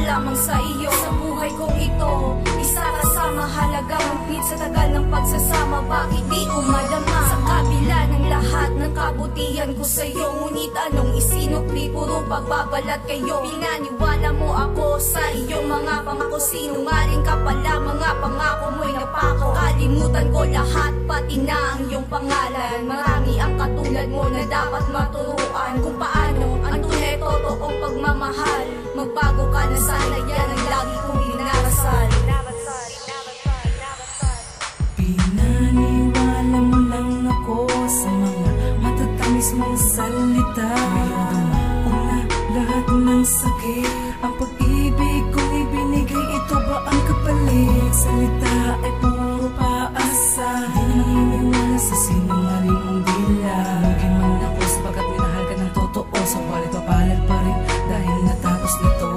lamang sa iyo. Sa buhay kong ito, isa ka sa mahalaga. Ngunit sa tagal ng pagsasama, bakit di ko madama? Sa kabila ng lahat ng kabutihan ko sa'yo, ngunit anong isinukli, puro pagbabalat kayo. Pinaniwala mo ako sa iyong mga pangako. Sinungaling ka pala, mga pangako mo'y napako. Kalimutan ko lahat, pati na ang iyong pangalan. Marami ang katulad mo na dapat maturuan kung paano ang tunay totoong pagmamahal. Magbago ka na sana, yan ang lagi kong dinarasal. Pinaniwala mo lang ako sa mga matatamis mong salita. Ngayon dumako na lahat ng sakit. Ang pag-ibig kong ibinigay, ito ba ang kapalit? Salita ay puro paasa. Di na naniniwala sa sinungaling mong dila. Lugin man ako sapagat minahal ka ng totoo. Subalit papalag pa rin dahil natapos nito.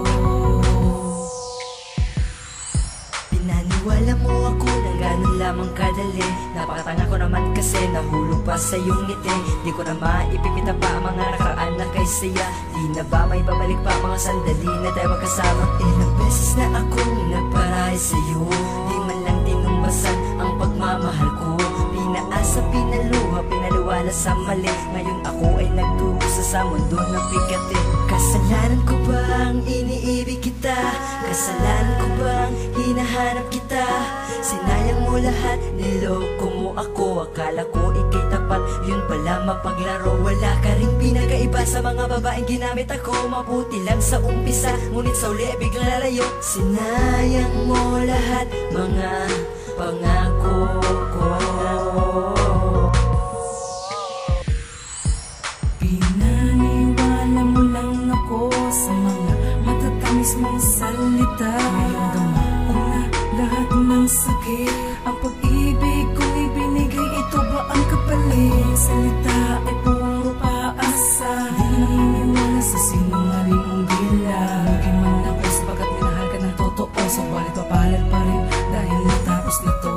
Pinaniwala mo ako ng ganun lamang kadali. Napakatanga ko naman kasi nahulog pa sa iyong ngiti. Di ko na maipipita pa ang mga nakaraan na kay saya. Di na ba may babalik pa mga sandali na tayo magkasama? Ilang beses na akong nagparay sa'yo, di man lang tinumbasan ang pagmamahal ko. Pinaasa, pinaluha, pinaliwala sa mali. Ngayon ako ay nagdusa sa mundo ng bigati. Kasalanan ko bang iniibig kita? Kasalanan ko bang hinahanap kita? Sinayang mo lahat, niloko mo ako. Akala ko ikay tapat, yun pala mapaglaro. Wala ka ring pinakaiba sa mga babaeng ginamit ako. Mabuti lang sa umpisa, ngunit sa uli ay biglang lalayo. Sinayang mo lahat, mga pangako ko. Pinaniwala mo lang ako sa mga matatamis mong salita. Ngayon dumako na lahat ng sakit. Ang pag-ibig kong ibinigay, ito ba ang kapalit? Salita ay puro paasa. Di na naniniwala sa sinungaling mong dila. Lugin man ako sapagat minahal ka ng totoo. Subalit papalag pa rin dahil natapos na to.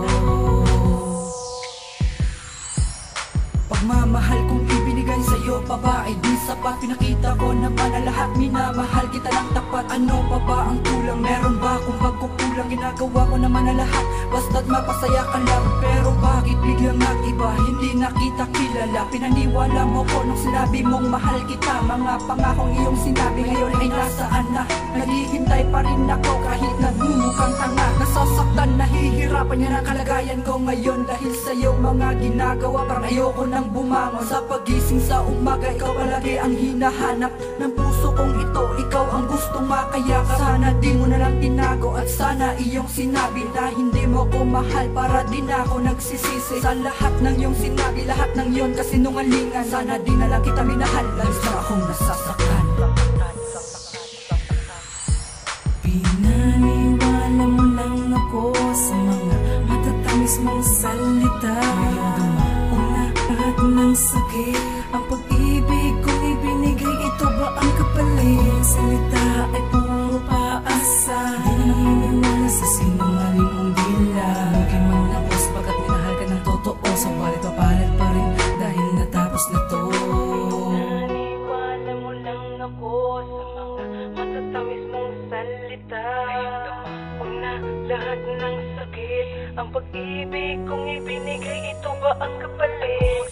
Pagmamahal kong ibinigay sa'yo, babae, di sapat. Pinakita ko naman na lahat, minamahal kita ng tapat. Ano pa ba ang kulang? Meron ba akong pagkukulang? Ginagawa ko naman na lahat, basta't mapasaya ka lang. Pero bakit biglang nag-iba? Hindi na kita kilala. Pinaniwala mo ko nung sinabi mong mahal kita. Mga pangakong iyong sinabi ngayon ay nasaan na? Naghihintay pa rin ako kahit nagmumukhang tanga. Nasasaktan, nahihirapan yan ang kalagayan ko ngayon. Dahil sa iyong mga ginagawa, parang ayoko nang bumangon. Sa pagising sa umaga, ikaw palagi ang hinahanap ng puso kong ito. Ikaw ang gustong makayakap. Sana di mo na lang tinago at sana iyong sinabi na hindi mo ko mahal, para di na ako nagsisisi sa lahat ng iyong sinabi. Lahat ng iyon kasinungalingan. Sana di na lang kita minahal, labis na akong nasasaktan. Pinaniwala mo lang ako sa mga matatamis mong salita. Ngayon dumako na lahat ng sakit. Ang pag-ibig kong ibinigay, ito ba ang kapalit? Salita ay puro paasa. Di na naniniwala sa sinungaling mong dila. Lugin man ako sapagat minahal ka ng totoo. Subalit papalag pa rin dahil natapos na to. Pinaniwala mo lang ako sa mga matatamis mong salita. Huwag na lahat ng sakit. Ang pag-ibig kong ibinigay, ito ba ang kapalit?